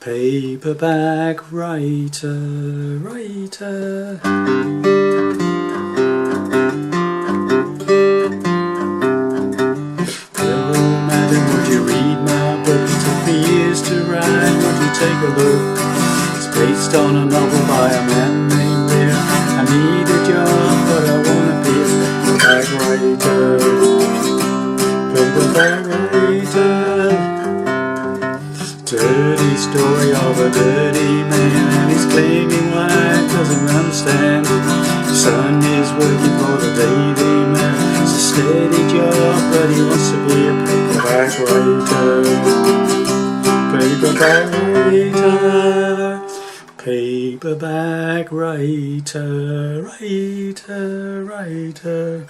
Paperback writer, writer. Hello madam, would you read my book? It took me years to write, would you take a look? It's based on a novel by a man named Riff. I need a job but I wanna be a paperback writer. Paperback writer. Dirty story of a dirty man and his claiming wife doesn't understand. Son is working for the Daily Man. It's a steady job but he wants to be a paperback writer. Paperback writer. Paperback writer, writer.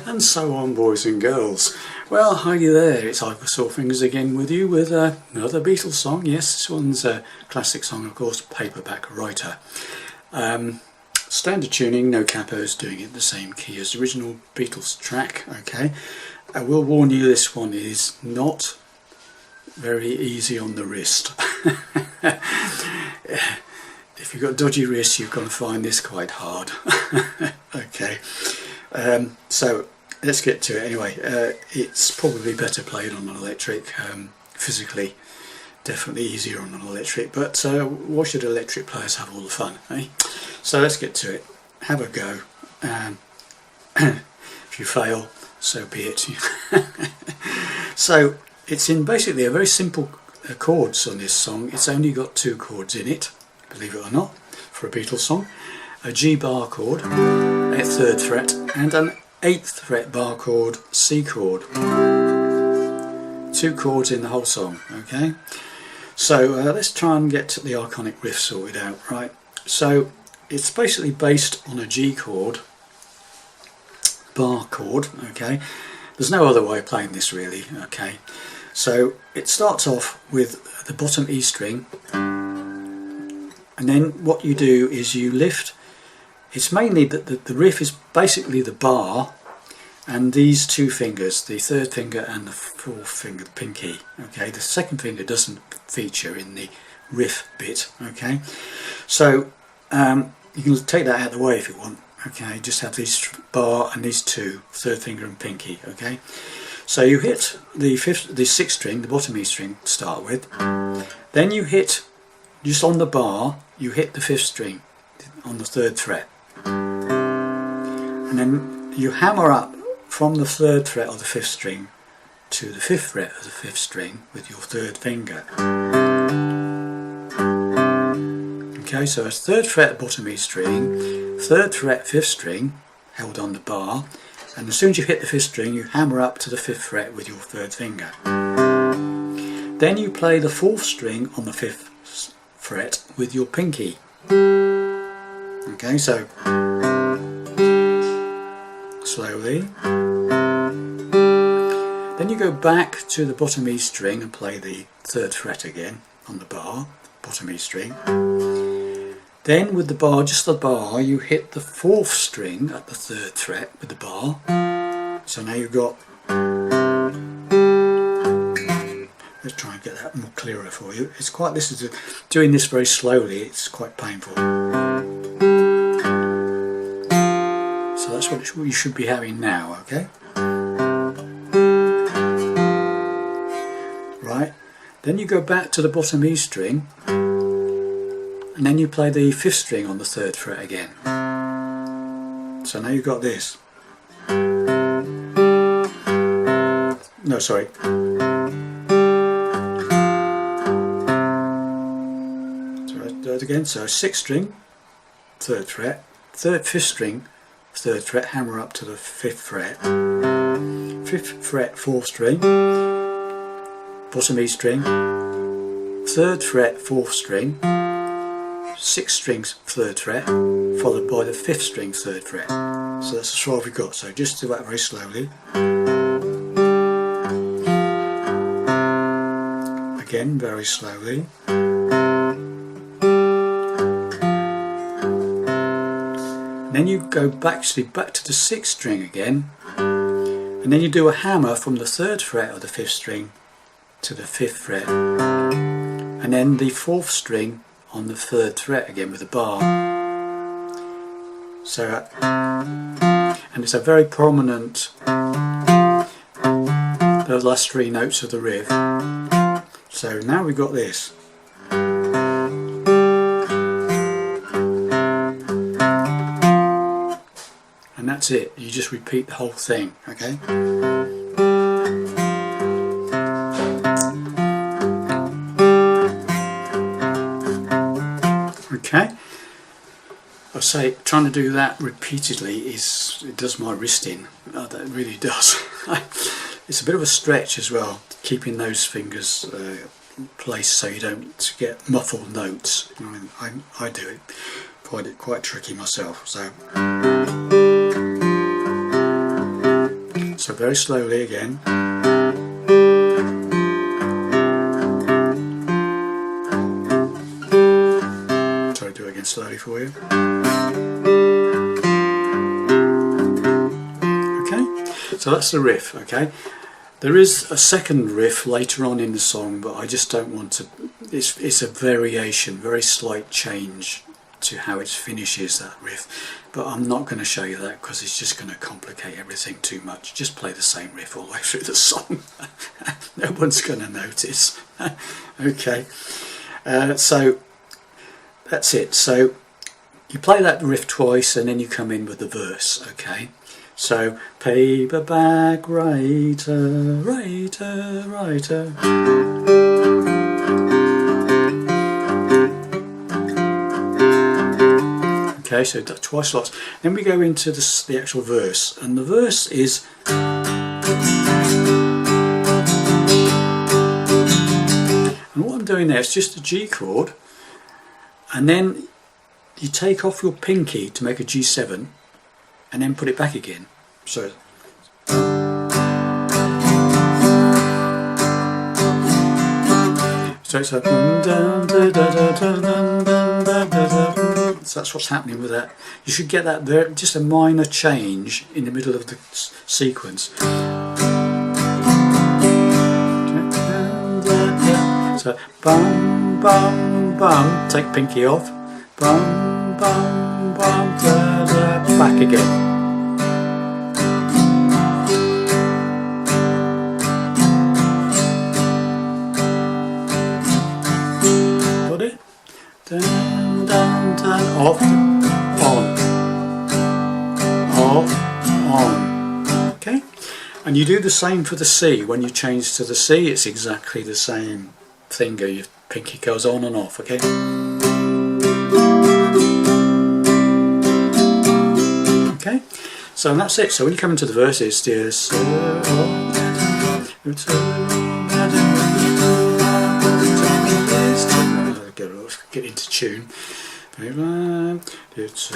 And so on, boys and girls. Well, hi there, it's Ivor Sawfingers again with you with another Beatles song. Yes, this one's a classic song, of course, Paperback Writer. Standard tuning, no capos, doing it the same key as the original Beatles track, okay. I will warn you, this one is not very easy on the wrist. If you've got dodgy wrists, you're going to find this quite hard. Okay, so let's get to it anyway. It's probably better played on an electric, physically definitely easier on an electric, but why should electric players have all the fun, eh? So let's get to it. Have a go. If you fail, so be it. So it's in basically a very simple chords on this song. It's only got 2 chords in it, believe it or not, for a Beatles song. A G bar chord at 3rd fret and an 8th fret bar chord, C chord. 2 chords in the whole song, okay? So let's try and get the iconic riff sorted out, right? So it's basically based on a G chord, bar chord, okay? There's no other way of playing this really, okay? So it starts off with the bottom E string, and then what you do is you lift. It's mainly that the riff is basically the bar and these 2 fingers, the 3rd finger and the 4th finger, the pinky, okay? The 2nd finger doesn't feature in the riff bit, okay? So you can take that out of the way if you want, okay? Just have this bar and these 2, 3rd finger and pinky, okay? So you hit the 6th string, the bottom E string to start with, then you hit, just on the bar, you hit the 5th string on the 3rd fret, and then you hammer up from the 3rd fret of the 5th string to the 5th fret of the 5th string with your 3rd finger. Okay, so it's 3rd fret bottom E string, 3rd fret 5th string held on the bar, and as soon as you hit the 5th string you hammer up to the 5th fret with your 3rd finger. Then you play the 4th string on the 5th fret with your pinky. Okay, so slowly. Then you go back to the bottom E string and play the 3rd fret again on the bar, bottom E string. Then with the bar, just the bar, you hit the 4th string at the 3rd fret with the bar. So now you've got, let's try and get that more clearer for you. It's quite, doing this very slowly, it's quite painful. So that's what you should be having now, okay? Right, then you go back to the bottom E string, and then you play the 5th string on the 3rd fret again. So now you've got this. No, sorry. So let's do it again. So 6th string, 3rd fret, 5th string, 3rd fret, hammer up to the 5th fret, 5th fret 4th string, bottom E string, 3rd fret 4th string, 6th string 3rd fret, followed by the 5th string 3rd fret. So that's as far as we've got. So just do that very slowly. Again, very slowly. then you go back to the 6th string again, and then you do a hammer from the 3rd fret of the 5th string to the 5th fret, and then the 4th string on the 3rd fret again with a bar. So, and it's a very prominent, the last 3 notes of the riff. So now we've got this. And that's it. You just repeat the whole thing, okay? Okay. I say trying to do that repeatedly it does my wrist in. Oh, that really does. It's a bit of a stretch as well, keeping those fingers placed so you don't get muffled notes. I mean, I do it. Find it quite tricky myself. So very slowly again. Try to do it again slowly for you. Okay, so that's the riff. Okay, there is a second riff later on in the song, but I just don't want to. It's a variation, very slight change to how it finishes, that riff, but I'm not going to show you that because it's just going to complicate everything too much. Just play the same riff all the way through the song. No one's going to notice. Okay, so that's it. So you play that riff twice and then you come in with the verse. Okay, so paperback writer, writer, writer. Okay, so twice lots. Then we go into the actual verse, and the verse is and what I'm doing there is just a G chord, and then you take off your pinky to make a G7 and then put it back again. So it's a so that's what's happening with that. You should get that there, just a minor change in the middle of the sequence. So bum bum bum, take pinky off, bum bum bum, da, da, back again. Got it? Dun, dun, dun, off, on. Okay, and you do the same for the C. When you change to the C, it's exactly the same thing. Your pinky goes on and off. Okay. Okay, so that's it. So when you come into the verses, dear sir, get into tune. It's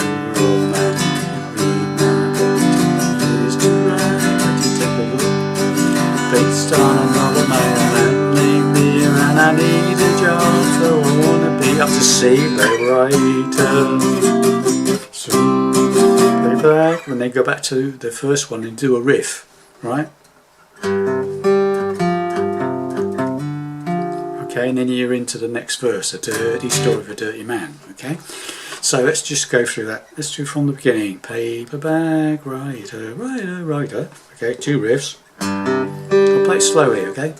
based on another man named me, and I need a job, so I wanna be up to see the writer. So paperback, when they go back to the first one and do a riff, right? Okay, and then you're into the next verse, a dirty story of a dirty man. Okay, so let's just go through that. Let's do from the beginning. Paperback writer, writer, writer. Okay, 2 riffs. I'll play it slowly, okay?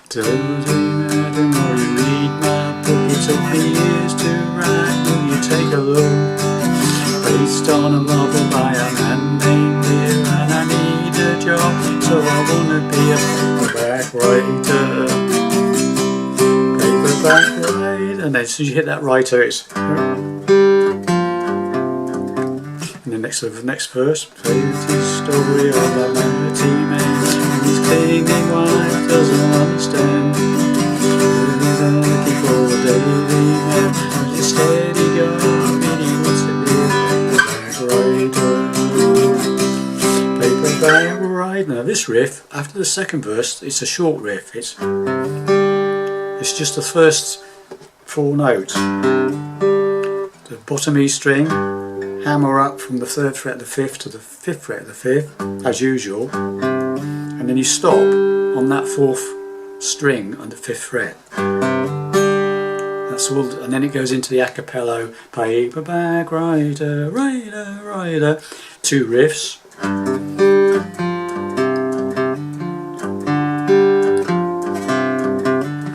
Dirty madam, will you read my book? It took me years to write. Will you take a look? Based on a novel by a man named Lear, and I need a job, so I wanna be a paperback writer. Paperback writer, and then as soon as you hit that writer, it's. And the next verse, pretty story of a vanity man, his clinging wife doesn't understand. He's looking for a daily man, and he's steady going, and he wants to be paperback writer. Now this riff, after the second verse, it's a short riff. It's It's just the first 4 notes. The bottom E string, hammer up from the 3rd fret of the 5th to the 5th fret of the 5th, as usual, and then you stop on that 4th string on the 5th fret. That's all, and then it goes into the a cappella, paperback, rider, rider, rider, 2 riffs.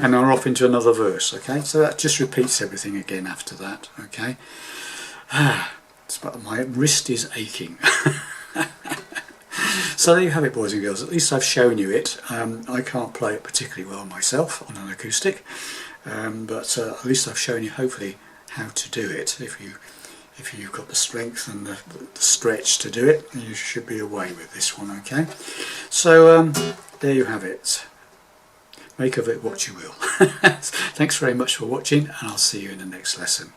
And then we're off into another verse, okay? So that just repeats everything again after that, okay? My wrist is aching. So there you have it, boys and girls. At least I've shown you it. I can't play it particularly well myself on an acoustic, but at least I've shown you hopefully how to do it. If you've got the strength and the stretch to do it, you should be away with this one, okay? So there you have it. Make of it what you will. Thanks very much for watching, and I'll see you in the next lesson.